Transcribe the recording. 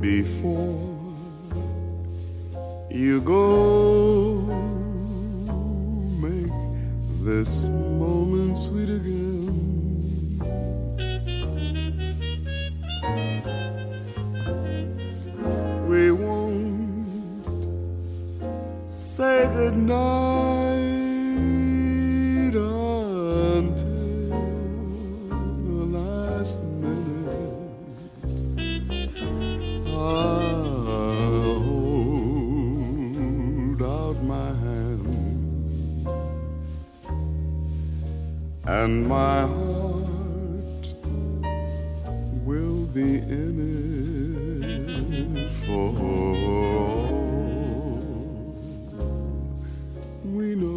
before you go. Make this moment sweet again. We won't say goodnight until the last minute. I'll hold out my hand, and my heart will be in it for all we know.